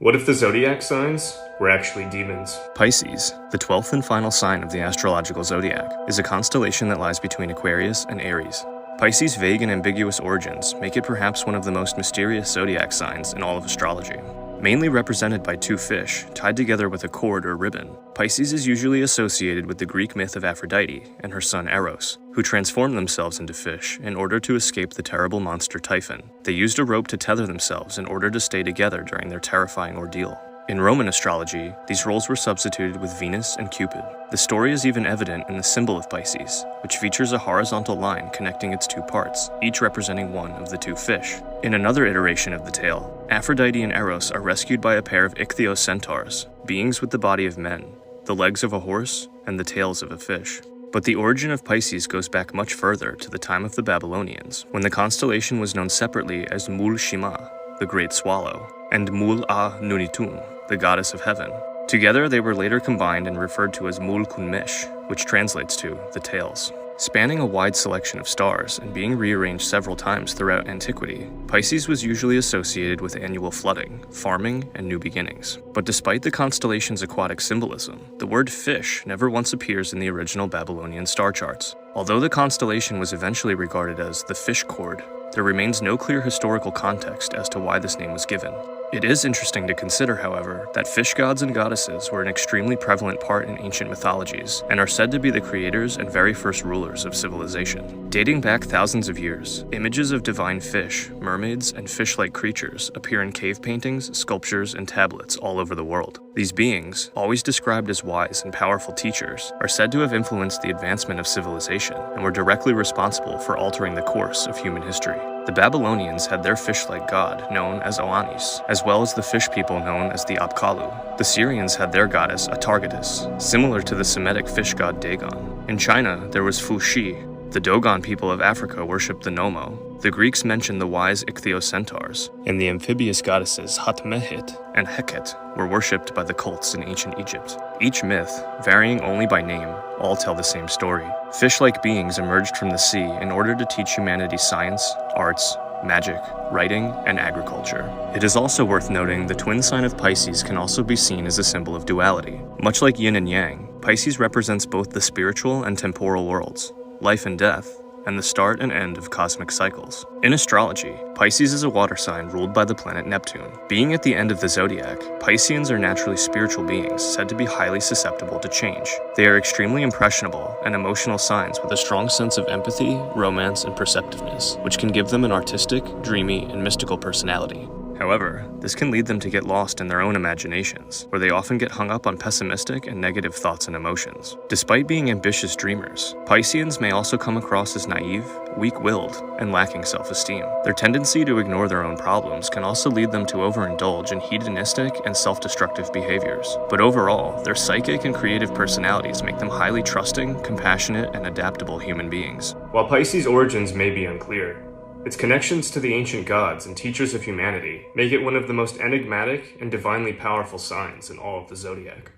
What if the zodiac signs were actually demons? Pisces, the 12th and final sign of the astrological zodiac, is a constellation that lies between Aquarius and Aries. Pisces' vague and ambiguous origins make it perhaps one of the most mysterious zodiac signs in all of astrology. Mainly represented by two fish, tied together with a cord or ribbon, Pisces is usually associated with the Greek myth of Aphrodite and her son Eros, who transformed themselves into fish in order to escape the terrible monster Typhon. They used a rope to tether themselves in order to stay together during their terrifying ordeal. In Roman astrology, these roles were substituted with Venus and Cupid. The story is even evident in the symbol of Pisces, which features a horizontal line connecting its two parts, each representing one of the two fish. In another iteration of the tale, Aphrodite and Eros are rescued by a pair of ichthyocentaurs, beings with the body of men, the legs of a horse, and the tails of a fish. But the origin of Pisces goes back much further to the time of the Babylonians, when the constellation was known separately as Mul Shima, the Great Swallow, and Mul A Nunitun, the Goddess of Heaven. Together, they were later combined and referred to as Mul Kunmesh, which translates to the Tails. Spanning a wide selection of stars and being rearranged several times throughout antiquity, Pisces was usually associated with annual flooding, farming, and new beginnings. But despite the constellation's aquatic symbolism, the word fish never once appears in the original Babylonian star charts. Although the constellation was eventually regarded as the fish cord, there remains no clear historical context as to why this name was given. It is interesting to consider, however, that fish gods and goddesses were an extremely prevalent part in ancient mythologies and are said to be the creators and very first rulers of civilization. Dating back thousands of years, images of divine fish, mermaids, and fish-like creatures appear in cave paintings, sculptures, and tablets all over the world. These beings, always described as wise and powerful teachers, are said to have influenced the advancement of civilization and were directly responsible for altering the course of human history. The Babylonians had their fish-like god, known as Oannes, as well as the fish people known as the Apkallu. The Syrians had their goddess Atargatis, similar to the Semitic fish god Dagon. In China, there was Fuxi. The Dogon people of Africa worshipped the Nomo. The Greeks mentioned the wise ichthyocentaurs, and the amphibious goddesses Hatmehit and Heket were worshipped by the cults in ancient Egypt. Each myth, varying only by name, all tell the same story. Fish-like beings emerged from the sea in order to teach humanity science, arts, magic, writing, and agriculture. It is also worth noting the twin sign of Pisces can also be seen as a symbol of duality. Much like yin and yang, Pisces represents both the spiritual and temporal worlds, life and death, and the start and end of cosmic cycles. In astrology, Pisces is a water sign ruled by the planet Neptune. Being at the end of the zodiac, Pisceans are naturally spiritual beings said to be highly susceptible to change. They are extremely impressionable and emotional signs with a strong sense of empathy, romance, and perceptiveness, which can give them an artistic, dreamy, and mystical personality. However, this can lead them to get lost in their own imaginations, where they often get hung up on pessimistic and negative thoughts and emotions. Despite being ambitious dreamers, Pisceans may also come across as naive, weak-willed, and lacking self-esteem. Their tendency to ignore their own problems can also lead them to overindulge in hedonistic and self-destructive behaviors. But overall, their psychic and creative personalities make them highly trusting, compassionate, and adaptable human beings. While Pisces' origins may be unclear, its connections to the ancient gods and teachers of humanity make it one of the most enigmatic and divinely powerful signs in all of the zodiac.